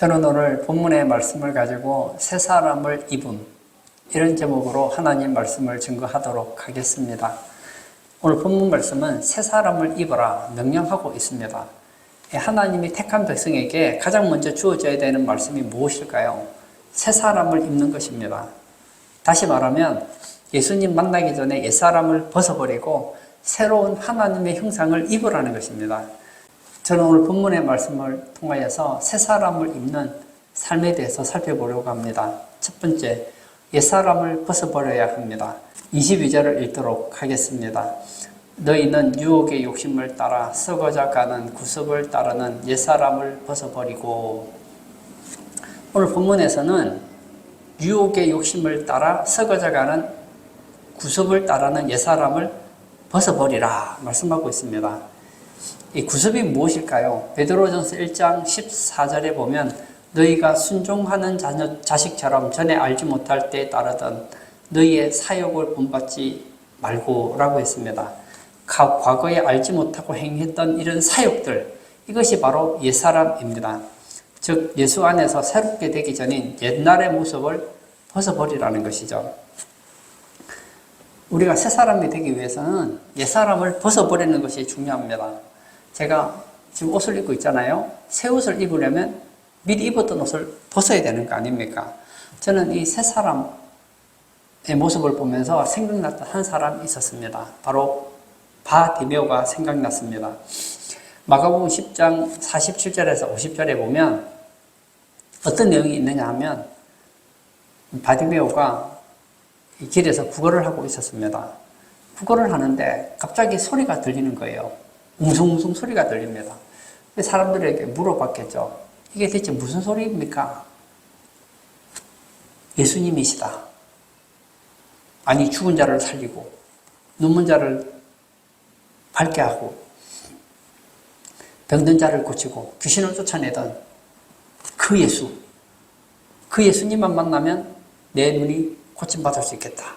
저는 오늘 본문의 말씀을 가지고 새 사람을 입음, 이런 제목으로 하나님 말씀을 증거하도록 하겠습니다. 오늘 본문 말씀은 새 사람을 입어라 명령하고 있습니다. 하나님이 택한 백성에게 가장 먼저 주어져야 되는 말씀이 무엇일까요? 새 사람을 입는 것입니다. 다시 말하면 예수님 만나기 전에 옛사람을 벗어버리고 새로운 하나님의 형상을 입으라는 것입니다. 저는 오늘 본문의 말씀을 통하여서 새 사람을 입는 삶에 대해서 살펴보려고 합니다. 첫 번째, 옛사람을 벗어버려야 합니다. 22절을 읽도록 하겠습니다. 너희는 유혹의 욕심을 따라 썩어져 가는 구습을 따르는 옛사람을 벗어버리고. 오늘 본문에서는 유혹의 욕심을 따라 썩어져 가는 구습을 따르는 옛사람을 벗어버리라 말씀하고 있습니다. 이 구습이 무엇일까요? 베드로전서 1장 14절에 보면 너희가 순종하는 자식처럼 전에 알지 못할 때 따르던 너희의 사욕을 본받지 말고 라고 했습니다. 과거에 알지 못하고 행했던 이런 사욕들, 이것이 바로 옛사람입니다. 즉 예수 안에서 새롭게 되기 전인 옛날의 모습을 벗어버리라는 것이죠. 우리가 새 사람이 되기 위해서는 옛사람을 벗어버리는 것이 중요합니다. 제가 지금 옷을 입고 있잖아요. 새 옷을 입으려면 미리 입었던 옷을 벗어야 되는 거 아닙니까? 저는 이 새 사람의 모습을 보면서 생각났던 한 사람이 있었습니다. 바로 바디메오가 생각났습니다. 마가복음 10장 47절에서 50절에 보면 어떤 내용이 있느냐 하면 바디메오가 길에서 구걸을 하고 있었습니다. 구걸을 하는데 갑자기 소리가 들리는 거예요. 웅성웅성 소리가 들립니다. 사람들에게 물어봤겠죠. 이게 대체 무슨 소리입니까? 예수님이시다. 아니, 죽은 자를 살리고 눈먼 자를 밝게 하고 병든 자를 고치고 귀신을 쫓아내던 그 예수, 그 예수님만 만나면 내 눈이 고침받을 수 있겠다.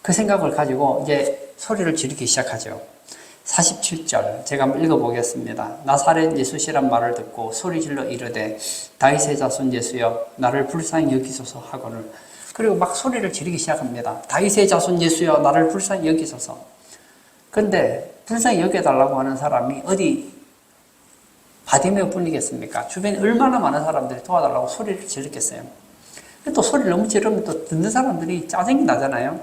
그 생각을 가지고 이제 소리를 지르기 시작하죠. 47절 제가 한번 읽어보겠습니다. 나사렛 예수시란 말을 듣고 소리질러 이르되 다윗의 자손 예수여 나를 불쌍히 여기소서 하거늘. 그리고 막 소리를 지르기 시작합니다. 다윗의 자손 예수여 나를 불쌍히 여기소서. 근데 불쌍히 여겨달라고 하는 사람이 어디 바디메오 뿐이겠습니까? 주변에 얼마나 많은 사람들이 도와달라고 소리를 지르겠어요. 또 소리를 너무 지르면 또 듣는 사람들이 짜증이 나잖아요.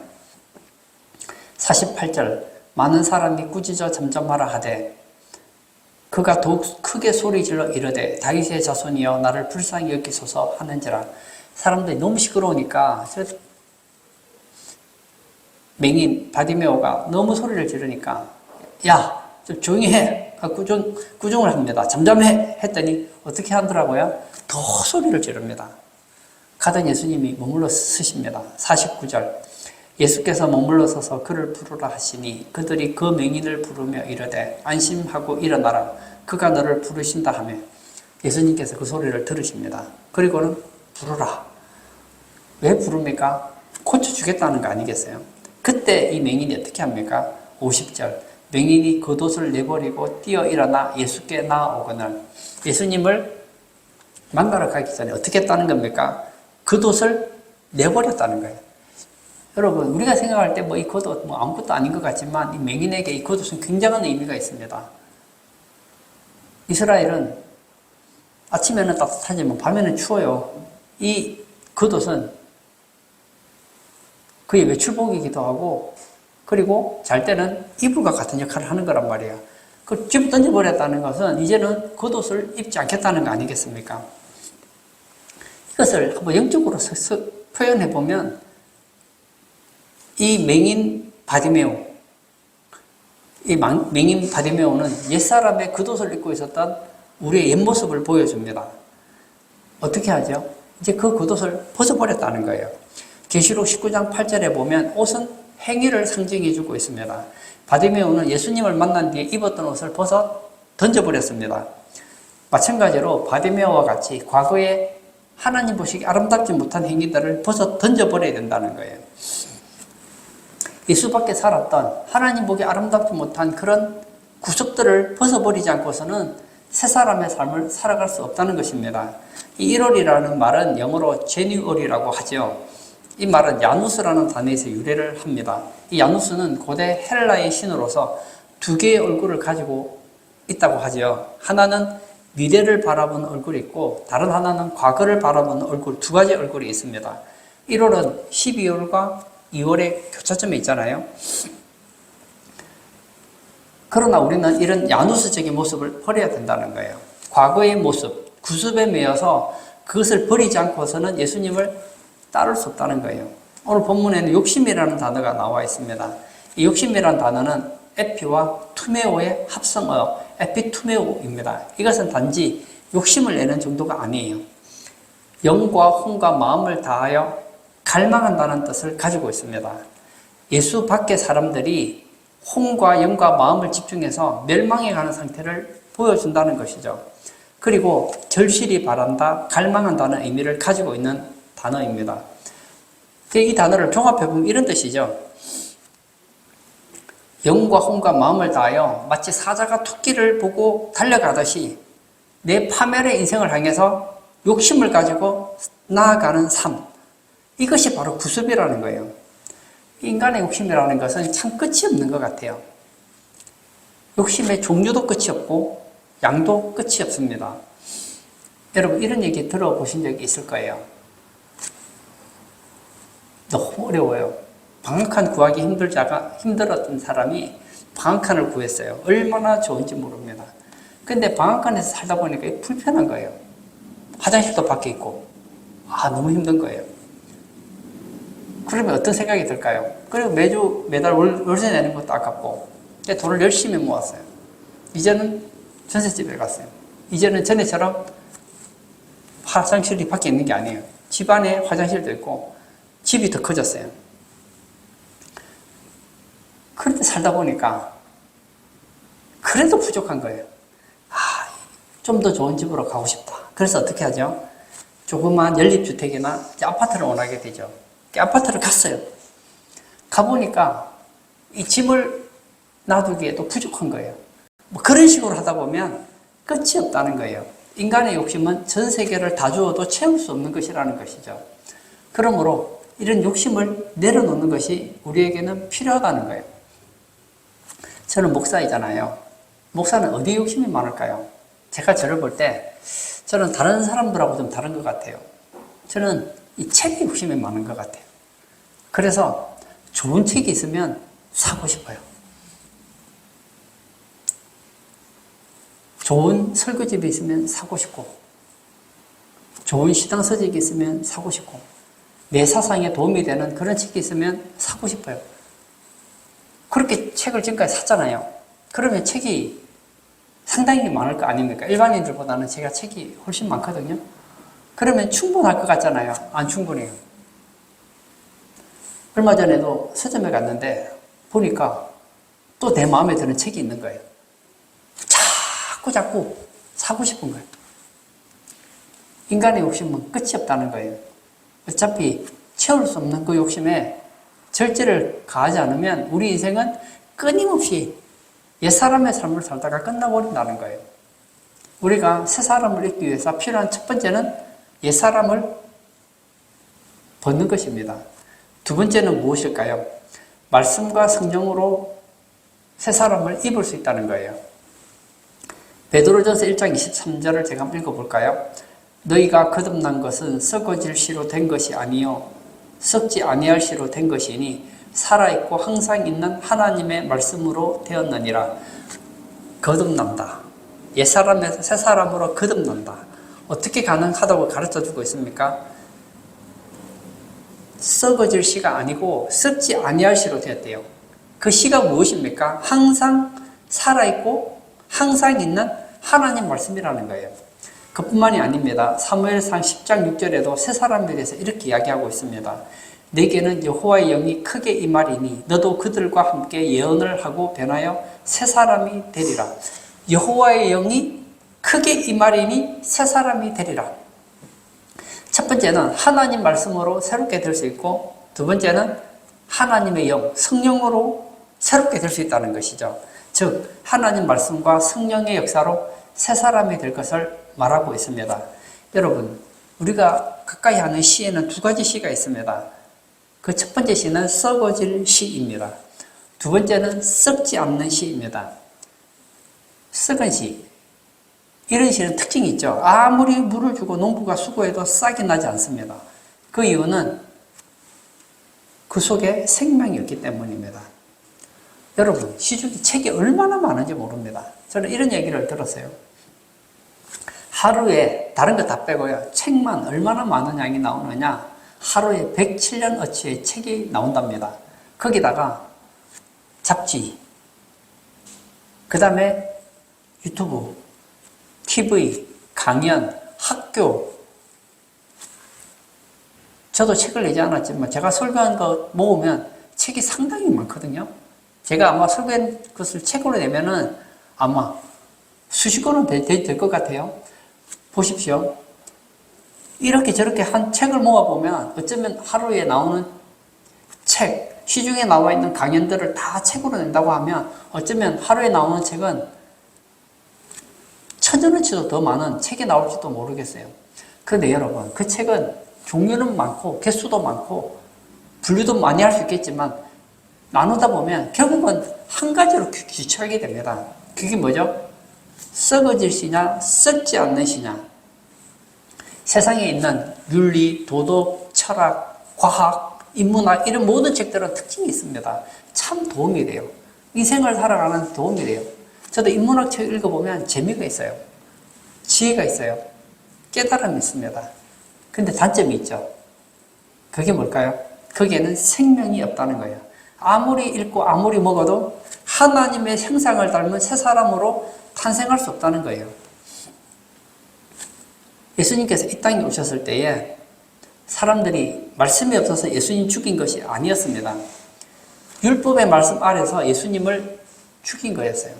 48절 많은 사람이 꾸짖어 잠잠하라 하되 그가 더욱 크게 소리질러 이르되 다윗의 자손이여 나를 불쌍히 여기소서 하는지라. 사람들이 너무 시끄러우니까 저 맹인 바디메오가 너무 소리를 지르니까 야 좀 조용히 해. 꾸중을 합니다. 잠잠해 했더니 어떻게 하더라고요? 더 소리를 지릅니다. 가던 예수님이 머물러 서십니다. 49절 예수께서 머물러 서서 그를 부르라 하시니 그들이 그 맹인을 부르며 이르되 안심하고 일어나라 그가 너를 부르신다 하며 예수님께서 그 소리를 들으십니다. 그리고는 부르라. 왜 부릅니까? 고쳐주겠다는 거 아니겠어요? 그때 이 맹인이 어떻게 합니까? 50절 맹인이 겉옷을 내버리고 뛰어 일어나 예수께 나아오거늘. 예수님을 만나러 가기 전에 어떻게 했다는 겁니까? 겉옷을 내버렸다는 거예요. 여러분, 우리가 생각할 때 이 겉옷 아무것도 아닌 것 같지만 이 맹인에게 이 겉옷은 굉장한 의미가 있습니다. 이스라엘은 아침에는 따뜻하지만 밤에는 추워요. 이 겉옷은 그의 외출복이기도 하고 그리고 잘 때는 이불과 같은 역할을 하는 거란 말이에요. 그걸 집 던져버렸다는 것은 이제는 겉옷을 입지 않겠다는 거 아니겠습니까? 이것을 한번 영적으로 표현해보면 이 맹인 바디메오, 이 맹인 바디메오는 옛사람의 겉옷을 입고 있었던 우리의 옛모습을 보여줍니다. 어떻게 하죠? 이제 그 겉옷을 벗어버렸다는 거예요. 계시록 19장 8절에 보면 옷은 행위를 상징해주고 있습니다. 바디메오는 예수님을 만난 뒤에 입었던 옷을 벗어 던져버렸습니다. 마찬가지로 바디메오와 같이 과거에 하나님 보시기 아름답지 못한 행위들을 벗어 던져버려야 된다는 거예요. 예수 밖에 살았던 하나님 보기 아름답지 못한 그런 구석들을 벗어버리지 않고서는 새 사람의 삶을 살아갈 수 없다는 것입니다. 이 1월이라는 말은 영어로 제뉴얼이라고 하죠. 이 말은 야누스라는 단어에서 유래를 합니다. 이 야누스는 고대 헬라의 신으로서 두 개의 얼굴을 가지고 있다고 하죠. 하나는 미래를 바라보는 얼굴이 있고 다른 하나는 과거를 바라보는 얼굴, 두 가지 얼굴이 있습니다. 1월은 12월과 2월의 교차점에 있잖아요. 그러나 우리는 이런 야누스적인 모습을 버려야 된다는 거예요. 과거의 모습, 구습에 매여서 그것을 버리지 않고서는 예수님을 따를 수 없다는 거예요. 오늘 본문에는 욕심이라는 단어가 나와 있습니다. 이 욕심이라는 단어는 에피와 투메오의 합성어, 에피투메오입니다. 이것은 단지 욕심을 내는 정도가 아니에요. 영과 혼과 마음을 다하여 갈망한다는 뜻을 가지고 있습니다. 예수 밖의 사람들이 혼과 영과 마음을 집중해서 멸망해 가는 상태를 보여준다는 것이죠. 그리고 절실히 바란다, 갈망한다는 의미를 가지고 있는 단어입니다. 이 단어를 종합해보면 이런 뜻이죠. 영과 혼과 마음을 다하여 마치 사자가 토끼를 보고 달려가듯이 내 파멸의 인생을 향해서 욕심을 가지고 나아가는 삶. 이것이 바로 구습이라는 거예요. 인간의 욕심이라는 것은 참 끝이 없는 것 같아요. 욕심의 종류도 끝이 없고 양도 끝이 없습니다. 여러분 이런 얘기 들어보신 적이 있을 거예요. 너무 어려워요. 방앗간 구하기 힘들었던 사람이 방앗간을 구했어요. 얼마나 좋은지 모릅니다. 근데 방앗간에서 살다 보니까 불편한 거예요. 화장실도 밖에 있고 너무 힘든 거예요. 그러면 어떤 생각이 들까요? 그리고 매달 월세 내는 것도 아깝고 돈을 열심히 모았어요. 이제는 전셋집에 갔어요. 이제는 전에처럼 화장실이 밖에 있는 게 아니에요. 집 안에 화장실도 있고 집이 더 커졌어요. 그런데 살다 보니까 그래도 부족한 거예요. 좀 더 좋은 집으로 가고 싶다. 그래서 어떻게 하죠? 조그만 연립주택이나 아파트를 원하게 되죠. 아파트를 갔어요. 가보니까 이 집을 놔두기에도 부족한 거예요. 그런 식으로 하다 보면 끝이 없다는 거예요. 인간의 욕심은 전 세계를 다 주어도 채울 수 없는 것이라는 것이죠. 그러므로 이런 욕심을 내려놓는 것이 우리에게는 필요하다는 거예요. 저는 목사이잖아요. 목사는 어디에 욕심이 많을까요? 제가 저를 볼 때 저는 다른 사람들하고 좀 다른 것 같아요. 저는 이 책에 욕심이 많은 것 같아요. 그래서 좋은 책이 있으면 사고 싶어요. 좋은 설교집이 있으면 사고 싶고, 좋은 시당 서적이 있으면 사고 싶고, 내 사상에 도움이 되는 그런 책이 있으면 사고 싶어요. 그렇게 책을 지금까지 샀잖아요. 그러면 책이 상당히 많을 거 아닙니까? 일반인들보다는 제가 책이 훨씬 많거든요. 그러면 충분할 것 같잖아요. 안 충분해요. 얼마 전에도 서점에 갔는데 보니까 또 내 마음에 드는 책이 있는 거예요. 자꾸 사고 싶은 거예요. 인간의 욕심은 끝이 없다는 거예요. 어차피 채울 수 없는 그 욕심에 절제를 가하지 않으면 우리 인생은 끊임없이 옛사람의 삶을 살다가 끝나버린다는 거예요. 우리가 새 사람을 입기 위해서 필요한 첫 번째는 옛사람을 벗는 것입니다. 두 번째는 무엇일까요? 말씀과 성령으로 새 사람을 입을 수 있다는 거예요. 베드로전서 1장 23절을 제가 한번 읽어볼까요? 너희가 거듭난 것은 썩어질 씨로 된 것이 아니요 썩지 아니할 씨로 된 것이니 살아있고 항상 있는 하나님의 말씀으로 되었느니라. 거듭난다. 옛사람에서 새사람으로 거듭난다. 어떻게 가능하다고 가르쳐주고 있습니까? 썩어질 씨가 아니고 썩지 아니할 씨로 되었대요. 그 씨가 무엇입니까? 항상 살아있고 항상 있는 하나님 말씀이라는 거예요. 그뿐만이 아닙니다. 사무엘상 10장 6절에도 새 사람에 대해서 이렇게 이야기하고 있습니다. 내게는 여호와의 영이 크게 임하리니 너도 그들과 함께 예언을 하고 변하여 새 사람이 되리라. 여호와의 영이 크게 임하리니 새 사람이 되리라. 첫 번째는 하나님 말씀으로 새롭게 될 수 있고, 두 번째는 하나님의 영, 성령으로 새롭게 될 수 있다는 것이죠. 즉 하나님 말씀과 성령의 역사로 새 사람이 될 것을 말하고 있습니다. 여러분, 우리가 가까이 하는 시에는 두 가지 시가 있습니다. 그 첫 번째 시는 썩어질 시입니다. 두 번째는 썩지 않는 시입니다. 썩은 시. 이런 시는 특징이 있죠. 아무리 물을 주고 농부가 수고해도 싹이 나지 않습니다. 그 이유는 그 속에 생명이 없기 때문입니다. 여러분, 시중에 책이 얼마나 많은지 모릅니다. 저는 이런 얘기를 들었어요. 하루에 다른 거 다 빼고요. 책만 얼마나 많은 양이 나오느냐. 하루에 107년 어치의 책이 나온답니다. 거기다가 잡지, 그 다음에 유튜브, TV, 강연, 학교. 저도 책을 내지 않았지만 제가 설교한 거 모으면 책이 상당히 많거든요. 제가 아마 설교한 것을 책으로 내면은 아마 수십 권은 될 것 같아요. 보십시오. 이렇게 저렇게 한 책을 모아보면 어쩌면 하루에 나오는 책, 시중에 나와 있는 강연들을 다 책으로 낸다고 하면 어쩌면 하루에 나오는 책은 1000원어치도 더 많은 책이 나올지도 모르겠어요. 그런데 여러분, 그 책은 종류는 많고 개수도 많고 분류도 많이 할 수 있겠지만 나누다 보면 결국은 한 가지로 귀착하게 됩니다. 그게 뭐죠? 썩어질 시냐, 썩지 않는 시냐. 세상에 있는 윤리, 도덕, 철학, 과학, 인문학 이런 모든 책들은 특징이 있습니다. 참 도움이 돼요. 인생을 살아가는 도움이 돼요. 저도 인문학 책 읽어보면 재미가 있어요. 지혜가 있어요. 깨달음이 있습니다. 근데 단점이 있죠. 그게 뭘까요? 거기에는 생명이 없다는 거예요. 아무리 읽고 아무리 먹어도 하나님의 형상을 닮은 새 사람으로 탄생할 수 없다는 거예요. 예수님께서 이 땅에 오셨을 때에 사람들이 말씀이 없어서 예수님 죽인 것이 아니었습니다. 율법의 말씀 아래서 예수님을 죽인 거였어요.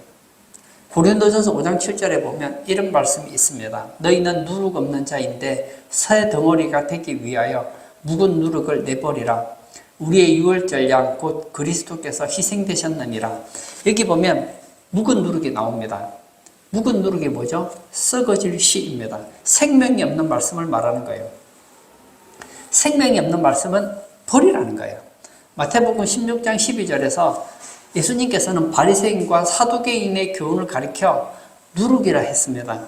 고린도전서 5장 7절에 보면 이런 말씀이 있습니다. 너희는 누룩 없는 자인데 새 덩어리가 되기 위하여 묵은 누룩을 내버리라. 우리의 유월절 양 곧 그리스도께서 희생되셨느니라. 여기 보면 묵은 누룩이 나옵니다. 묵은 누룩이 뭐죠? 썩어질 시입니다. 생명이 없는 말씀을 말하는 거예요. 생명이 없는 말씀은 버리라는 거예요. 마태복음 16장 12절에서 예수님께서는 바리새인과 사두개인의 교훈을 가리켜 누룩이라 했습니다.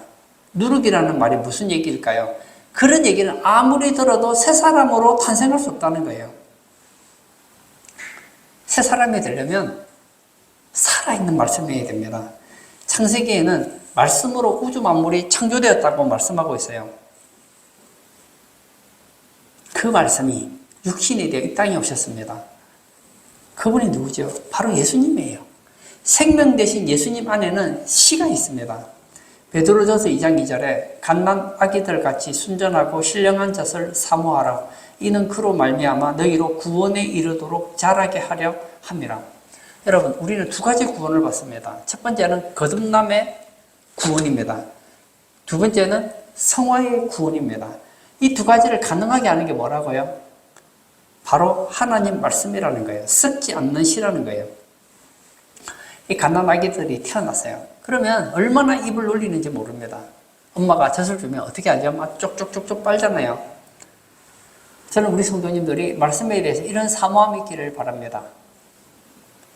누룩이라는 말이 무슨 얘기일까요? 그런 얘기는 아무리 들어도 새 사람으로 탄생할 수 없다는 거예요. 새 사람이 되려면 살아있는 말씀이어야 됩니다. 창세기에는 말씀으로 우주 만물이 창조되었다고 말씀하고 있어요. 그 말씀이 육신이 되어 이 땅에 오셨습니다. 그분이 누구죠? 바로 예수님이에요. 생명 대신 예수님 안에는 씨가 있습니다. 베드로전서 2장 2절에 갓난 아기들 같이 순전하고 신령한 젖을 사모하라. 이는 그로 말미암아 너희로 구원에 이르도록 자라게 하려 함이라. 여러분, 우리는 두 가지 구원을 받습니다. 첫 번째는 거듭남의 구원입니다. 두 번째는 성화의 구원입니다. 이 두 가지를 가능하게 하는 게 뭐라고요? 바로 하나님 말씀이라는 거예요. 썩지 않는 시라는 거예요. 이 갓난 아기들이 태어났어요. 그러면 얼마나 입을 놀리는지 모릅니다. 엄마가 젖을 주면 어떻게 하죠? 막 쪽쪽쪽쪽 빨잖아요. 저는 우리 성도님들이 말씀에 대해서 이런 사모함이 있기를 바랍니다.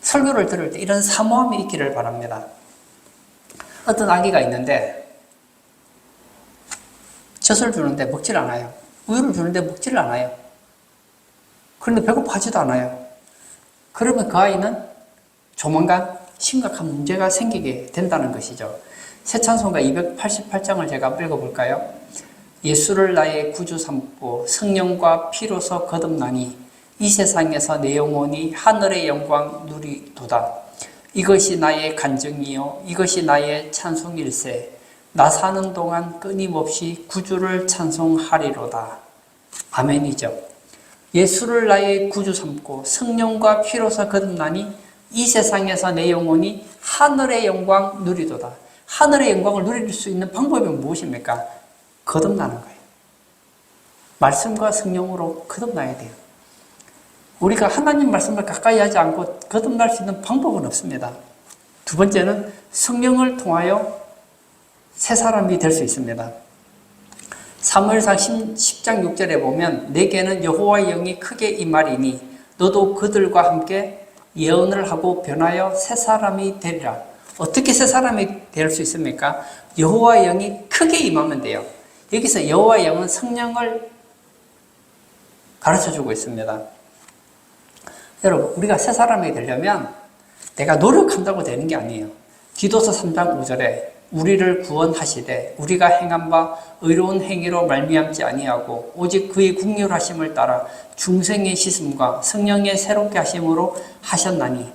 설교를 들을 때 이런 사모함이 있기를 바랍니다. 어떤 아기가 있는데 젖을 주는데 먹질 않아요. 우유를 주는데 먹질 않아요. 그런데 배고파지도 않아요. 그러면 그 아이는 조만간 심각한 문제가 생기게 된다는 것이죠. 새 찬송가 288장을 제가 읽어볼까요? 예수를 나의 구주 삼고 성령과 피로서 거듭나니 이 세상에서 내 영혼이 하늘의 영광 누리도다. 이것이 나의 간증이요 이것이 나의 찬송일세. 나 사는 동안 끊임없이 구주를 찬송하리로다. 아멘이죠. 예수를 나의 구주 삼고 성령과 피로서 거듭나니 이 세상에서 내 영혼이 하늘의 영광 누리도다. 하늘의 영광을 누릴 수 있는 방법이 무엇입니까? 거듭나는 거예요. 말씀과 성령으로 거듭나야 돼요. 우리가 하나님 말씀을 가까이 하지 않고 거듭날 수 있는 방법은 없습니다. 두 번째는 성령을 통하여 새 사람이 될 수 있습니다. 사무엘상 10장 6절에 보면 내게는 여호와의 영이 크게 임하리니 너도 그들과 함께 예언을 하고 변하여 새 사람이 되리라. 어떻게 새 사람이 될 수 있습니까? 여호와의 영이 크게 임하면 돼요. 여기서 여호와의 영은 성령을 가르쳐주고 있습니다. 여러분, 우리가 새 사람이 되려면 내가 노력한다고 되는 게 아니에요. 디도서 3장 5절에 우리를 구원하시되 우리가 행한 바 의로운 행위로 말미암지 아니하고 오직 그의 국률하심을 따라 중생의 씻음과 성령의 새롭게 하심으로 하셨나니,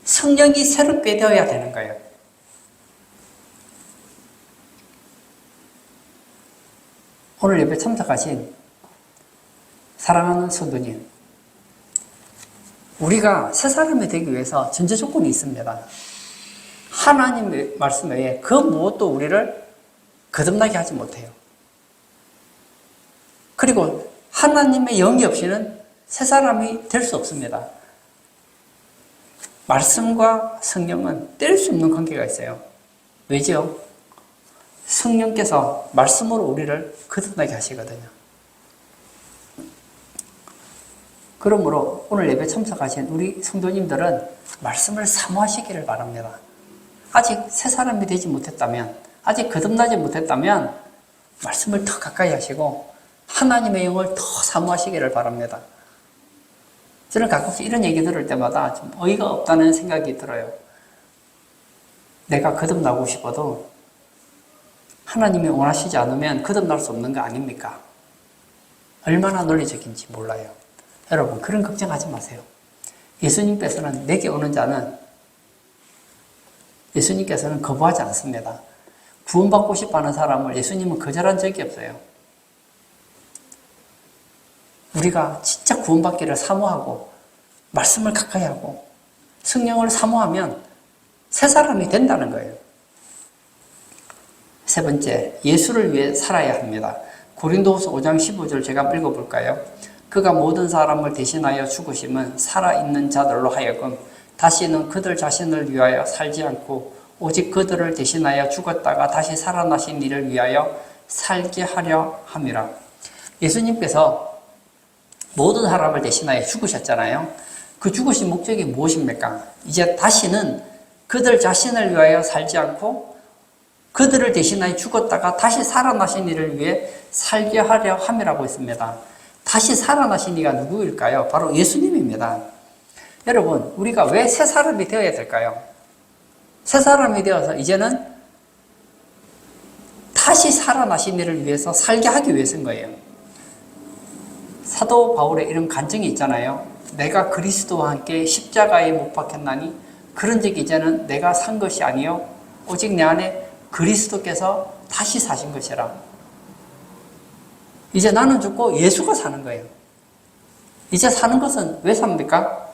성령이 새롭게 되어야 되는 거예요. 오늘 예배 참석하신 사랑하는 성도님, 우리가 새 사람이 되기 위해서 전제 조건이 있습니다. 하나님의 말씀 외에 그 무엇도 우리를 거듭나게 하지 못해요. 그리고 하나님의 영이 없이는 새 사람이 될 수 없습니다. 말씀과 성령은 뗄 수 없는 관계가 있어요. 왜죠? 성령께서 말씀으로 우리를 거듭나게 하시거든요. 그러므로 오늘 예배 참석하신 우리 성도님들은 말씀을 사모하시기를 바랍니다. 아직 새 사람이 되지 못했다면, 아직 거듭나지 못했다면 말씀을 더 가까이 하시고 하나님의 영을 더 사모하시기를 바랍니다. 저는 가끔씩 이런 얘기 들을 때마다 좀 어이가 없다는 생각이 들어요. 내가 거듭나고 싶어도 하나님이 원하시지 않으면 거듭날 수 없는 거 아닙니까? 얼마나 논리적인지 몰라요. 여러분, 그런 걱정하지 마세요. 예수님께서는 내게 오는 자는 예수님께서는 거부하지 않습니다. 구원받고 싶어하는 사람을 예수님은 거절한 적이 없어요. 우리가 진짜 구원받기를 사모하고 말씀을 가까이 하고 성령을 사모하면 새 사람이 된다는 거예요. 세 번째, 예수를 위해 살아야 합니다. 고린도후서 5장 15절 제가 한번 읽어볼까요? 그가 모든 사람을 대신하여 죽으심은 살아있는 자들로 하여금 다시는 그들 자신을 위하여 살지 않고 오직 그들을 대신하여 죽었다가 다시 살아나신 이를 위하여 살게 하려 함이라. 예수님께서 모든 사람을 대신하여 죽으셨잖아요. 그 죽으신 목적이 무엇입니까? 이제 다시는 그들 자신을 위하여 살지 않고 그들을 대신하여 죽었다가 다시 살아나신 이를 위해 살게 하려 함이라고 했습니다. 다시 살아나신 이가 누구일까요? 바로 예수님입니다. 여러분, 우리가 왜 새 사람이 되어야 될까요? 새 사람이 되어서 이제는 다시 살아나신 이를 위해서 살게 하기 위해서인 거예요. 사도 바울의 이런 간증이 있잖아요. 내가 그리스도와 함께 십자가에 못 박혔나니 그런즉 이제는 내가 산 것이 아니요 오직 내 안에 그리스도께서 다시 사신 것이라. 이제 나는 죽고 예수가 사는 거예요. 이제 사는 것은 왜 삽니까?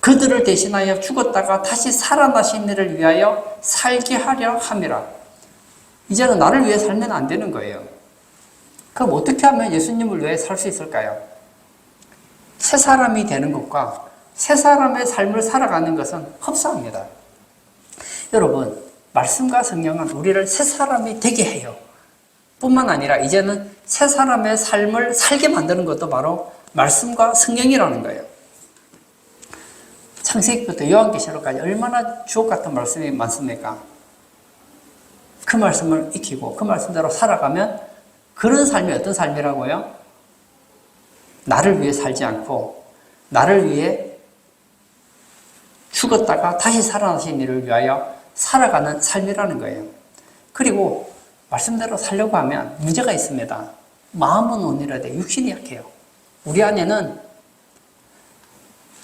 그들을 대신하여 죽었다가 다시 살아나신 이를 위하여 살게 하려 함이라. 이제는 나를 위해 살면 안 되는 거예요. 그럼 어떻게 하면 예수님을 위해 살 수 있을까요? 새 사람이 되는 것과 새 사람의 삶을 살아가는 것은 흡사합니다. 여러분, 말씀과 성령은 우리를 새 사람이 되게 해요. 뿐만 아니라 이제는 새 사람의 삶을 살게 만드는 것도 바로 말씀과 성령이라는 거예요. 창세기부터 요한계시록까지 얼마나 주옥 같은 말씀이 많습니까? 그 말씀을 익히고 그 말씀대로 살아가면 그런 삶이 어떤 삶이라고요? 나를 위해 살지 않고 나를 위해 죽었다가 다시 살아나신 이를 위하여 살아가는 삶이라는 거예요. 그리고 말씀대로 살려고 하면 문제가 있습니다. 마음은 온유하되 육신이 약해요. 우리 안에는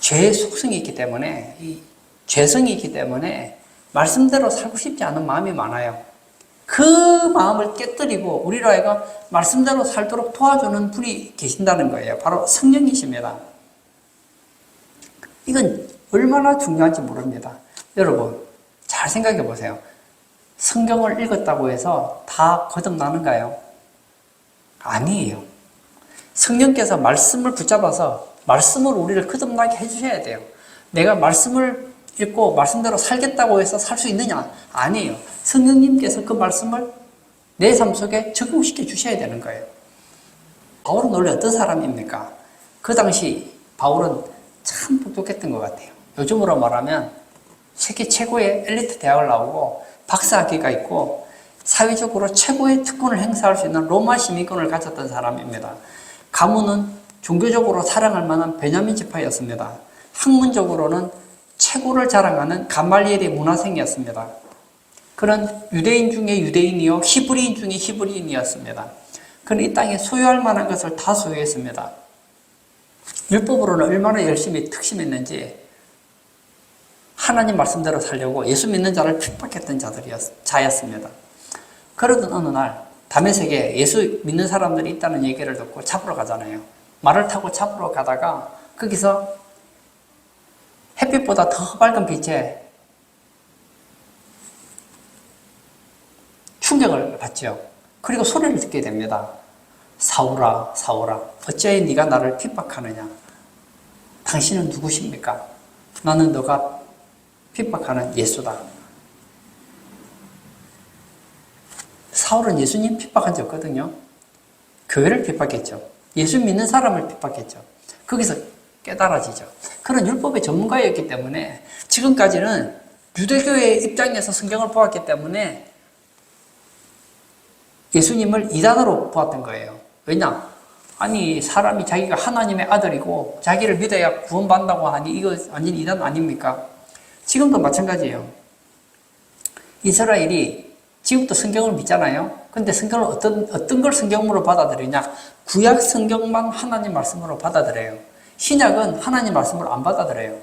죄의 속성이 있기 때문에, 이 죄성이 있기 때문에 말씀대로 살고 싶지 않은 마음이 많아요. 그 마음을 깨뜨리고 우리로 하여금 말씀대로 살도록 도와주는 분이 계신다는 거예요. 바로 성령이십니다. 이건 얼마나 중요한지 모릅니다. 여러분, 잘 생각해 보세요. 성경을 읽었다고 해서 다 거듭나는가요? 아니에요. 성령께서 말씀을 붙잡아서 말씀으로 우리를 거듭나게 해주셔야 돼요. 내가 말씀을 읽고 말씀대로 살겠다고 해서 살 수 있느냐? 아니에요. 성령님께서 그 말씀을 내 삶 속에 적용시켜 주셔야 되는 거예요. 바울은 원래 어떤 사람입니까? 그 당시 바울은 참 똑똑했던 것 같아요. 요즘으로 말하면 세계 최고의 엘리트 대학을 나오고 박사학위가 있고 사회적으로 최고의 특권을 행사할 수 있는 로마 시민권을 가졌던 사람입니다. 가문은 종교적으로 사랑할 만한 베냐민 지파였습니다. 학문적으로는 최고를 자랑하는 가말리엘의 문화생이었습니다. 그런 유대인 중에 유대인이요 히브리인 중에 히브리인이었습니다. 그는 이 땅에 소유할 만한 것을 다 소유했습니다. 율법으로는 얼마나 열심히 특심했는지 하나님 말씀대로 살려고 예수 믿는 자를 핍박했던 자였습니다. 그러던 어느 날 다메섹에 예수 믿는 사람들이 있다는 얘기를 듣고 잡으러 가잖아요. 말을 타고 잡으러 가다가 거기서 햇빛보다 더 밝은 빛에 충격을 받죠. 그리고 소리를 듣게 됩니다. 사울아, 사울아, 어찌하여 네가 나를 핍박하느냐? 당신은 누구십니까? 나는 너가 핍박하는 예수다. 사울은 예수님 핍박한 적 없거든요. 교회를 핍박했죠. 예수 믿는 사람을 핍박했죠. 거기서 깨달아지죠. 그런 율법의 전문가였기 때문에 지금까지는 유대교의 입장에서 성경을 보았기 때문에 예수님을 이단으로 보았던 거예요. 왜냐? 아니 사람이 자기가 하나님의 아들이고 자기를 믿어야 구원받는다고 하니 이거 완전 이단 아닙니까? 지금도 마찬가지예요. 이스라엘이 지금도 성경을 믿잖아요. 근데 성경을 어떤 걸 성경으로 받아들이냐? 구약 성경만 하나님 말씀으로 받아들여요. 신약은 하나님 말씀으로 안 받아들여요.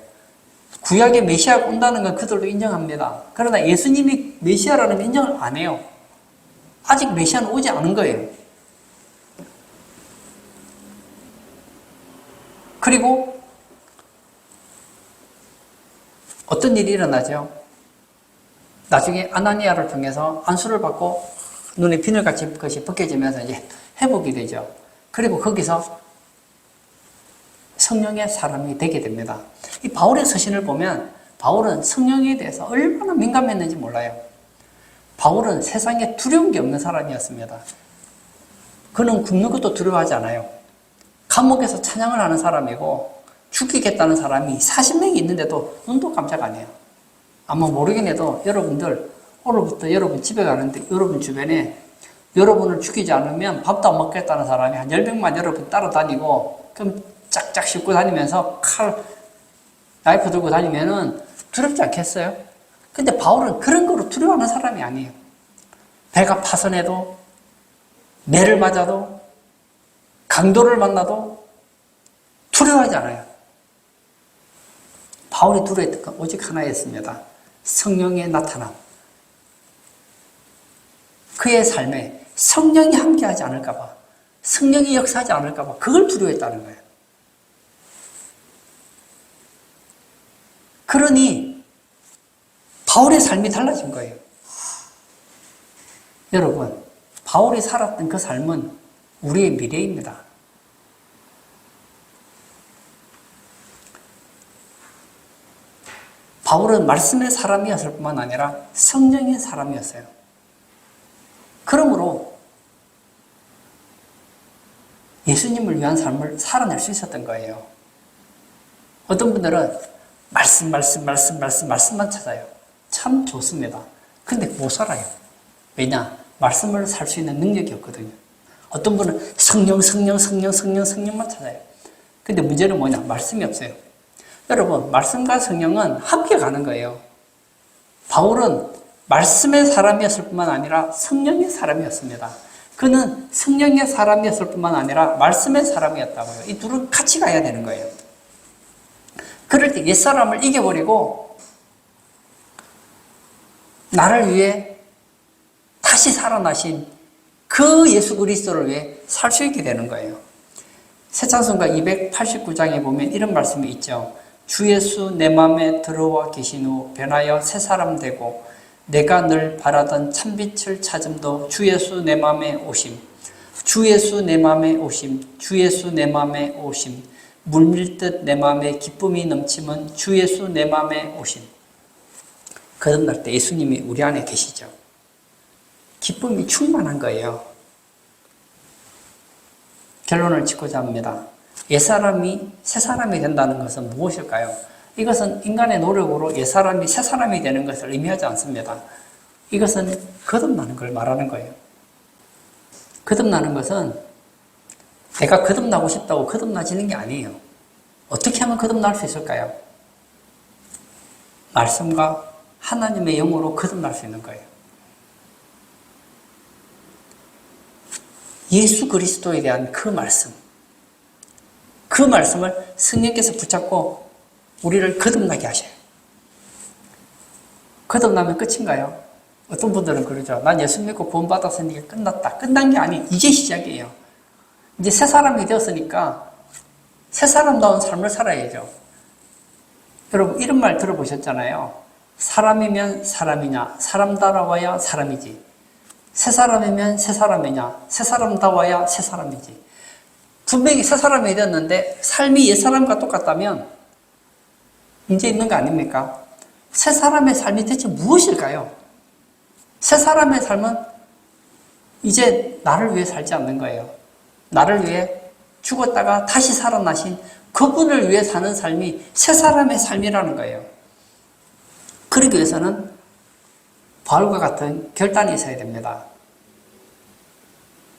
구약에 메시아가 온다는 건 그들도 인정합니다. 그러나 예수님이 메시아라는 걸 인정을 안 해요. 아직 메시아는 오지 않은 거예요. 그리고 어떤 일이 일어나죠? 나중에 아나니아를 통해서 안수를 받고 눈에 비늘같이 것이 벗겨지면서 이제 회복이 되죠. 그리고 거기서 성령의 사람이 되게 됩니다. 이 바울의 서신을 보면 바울은 성령에 대해서 얼마나 민감했는지 몰라요. 바울은 세상에 두려운 게 없는 사람이었습니다. 그는 굶는 것도 두려워하지 않아요. 감옥에서 찬양을 하는 사람이고 죽이겠다는 사람이 40명이 있는데도 눈도 깜짝 안 해요. 아마 모르긴 해도 여러분들 오늘부터 여러분 집에 가는데 여러분 주변에 여러분을 죽이지 않으면 밥도 안 먹겠다는 사람이 한 10명만 여러분 따라다니고 그럼 짝짝 씹고 다니면서 나이프 들고 다니면은 두렵지 않겠어요? 근데 바울은 그런 거로 두려워하는 사람이 아니에요. 배가 파선해도 매를 맞아도 강도를 만나도 두려워하지 않아요. 바울이 두려워했던 건 오직 하나였습니다. 성령의 나타남. 그의 삶에 성령이 함께하지 않을까 봐, 성령이 역사하지 않을까 봐 그걸 두려워했다는 거예요. 그러니 바울의 삶이 달라진 거예요. 여러분, 바울이 살았던 그 삶은 우리의 미래입니다. 바울은 말씀의 사람이었을 뿐만 아니라 성령의 사람이었어요. 그러므로 예수님을 위한 삶을 살아낼 수 있었던 거예요. 어떤 분들은 말씀만 찾아요. 참 좋습니다. 근데 못 살아요. 왜냐? 말씀을 살 수 있는 능력이 없거든요. 어떤 분은 성령만 찾아요. 근데 문제는 뭐냐? 말씀이 없어요. 여러분, 말씀과 성령은 함께 가는 거예요. 바울은 말씀의 사람이었을 뿐만 아니라 성령의 사람이었습니다. 그는 성령의 사람이었을 뿐만 아니라 말씀의 사람이었다고요. 이 둘은 같이 가야 되는 거예요. 그럴 때 옛사람을 이겨버리고 나를 위해 다시 살아나신 그 예수 그리스도를 위해 살 수 있게 되는 거예요. 새찬송가 289장에 보면 이런 말씀이 있죠. 주 예수 내 맘에 들어와 계신 후 변하여 새 사람 되고 내가 늘 바라던 참빛을 찾음도 주 예수 내 맘에 오심. 주 예수 내 맘에 오심. 주 예수 내 맘에 오심. 물밀듯 내 맘에 기쁨이 넘치면 주 예수 내 맘에 오심. 거듭날 때 예수님이 우리 안에 계시죠. 기쁨이 충만한 거예요. 결론을 짓고자 합니다. 옛사람이 새사람이 된다는 것은 무엇일까요? 이것은 인간의 노력으로 옛사람이 새사람이 되는 것을 의미하지 않습니다. 이것은 거듭나는 걸 말하는 거예요. 거듭나는 것은 내가 거듭나고 싶다고 거듭나지는 게 아니에요. 어떻게 하면 거듭날 수 있을까요? 말씀과 하나님의 영으로 거듭날 수 있는 거예요. 예수 그리스도에 대한 그 말씀을 성령께서 붙잡고 우리를 거듭나게 하셔요. 거듭나면 끝인가요? 어떤 분들은 그러죠. 난 예수 믿고 구원받았으니까 끝났다. 끝난 게 아니, 이제 시작이에요. 이제 새 사람이 되었으니까 새 사람다운 삶을 살아야죠. 여러분 이런 말 들어보셨잖아요. 사람이면 사람이냐, 사람다워야 사람이지. 새 사람이면 새 사람이냐, 새 사람다워야 새 사람이지. 분명히 새 사람이 되었는데 삶이 옛 사람과 똑같다면 문제 있는 거 아닙니까? 새 사람의 삶이 대체 무엇일까요? 새 사람의 삶은 이제 나를 위해 살지 않는 거예요. 나를 위해 죽었다가 다시 살아나신 그분을 위해 사는 삶이 새 사람의 삶이라는 거예요. 그러기 위해서는 바울과 같은 결단이 있어야 됩니다.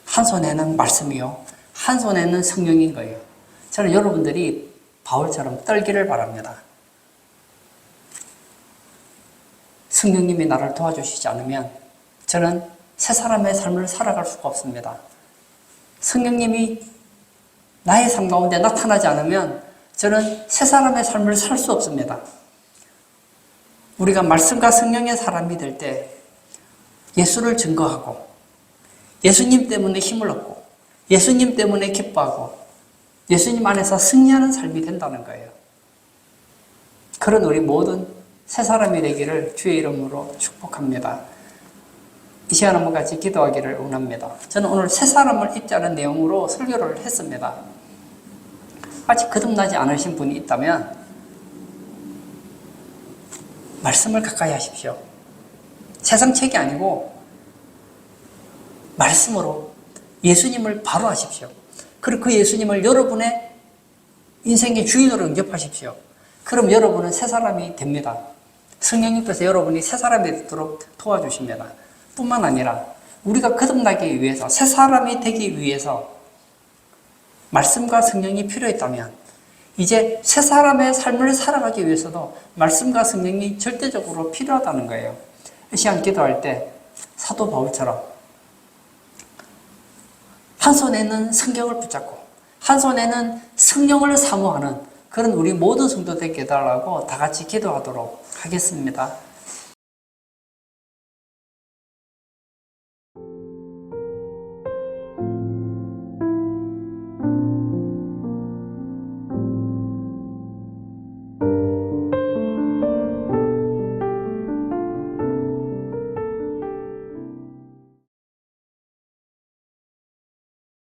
한 손에는 말씀이요, 한 손에는 성령인 거예요. 저는 여러분들이 바울처럼 떨기를 바랍니다. 성령님이 나를 도와주시지 않으면 저는 새 사람의 삶을 살아갈 수가 없습니다. 성령님이 나의 삶 가운데 나타나지 않으면 저는 새 사람의 삶을 살 수 없습니다. 우리가 말씀과 성령의 사람이 될 때 예수를 증거하고 예수님 때문에 힘을 얻고 예수님 때문에 기뻐하고 예수님 안에서 승리하는 삶이 된다는 거예요. 그런 우리 모든 새 사람이 되기를 주의 이름으로 축복합니다. 이 시간 한번 같이 기도하기를 원합니다. 저는 오늘 새 사람을 입자는 내용으로 설교를 했습니다. 아직 거듭나지 않으신 분이 있다면 말씀을 가까이 하십시오. 세상 책이 아니고 말씀으로 예수님을 바로 하십시오. 그리고 그 예수님을 여러분의 인생의 주인으로 영접하십시오. 그럼 여러분은 새 사람이 됩니다. 성령님께서 여러분이 새 사람이 되도록 도와주십니다. 뿐만 아니라 우리가 거듭나기 위해서, 새 사람이 되기 위해서 말씀과 성령이 필요했다면 이제 새 사람의 삶을 살아가기 위해서도 말씀과 성령이 절대적으로 필요하다는 거예요. 이 시간 기도할 때 사도 바울처럼 한 손에는 성경을 붙잡고 한 손에는 성령을 사모하는 그런 우리 모든 성도들 되게 해달라고 다 같이 기도하도록 하겠습니다.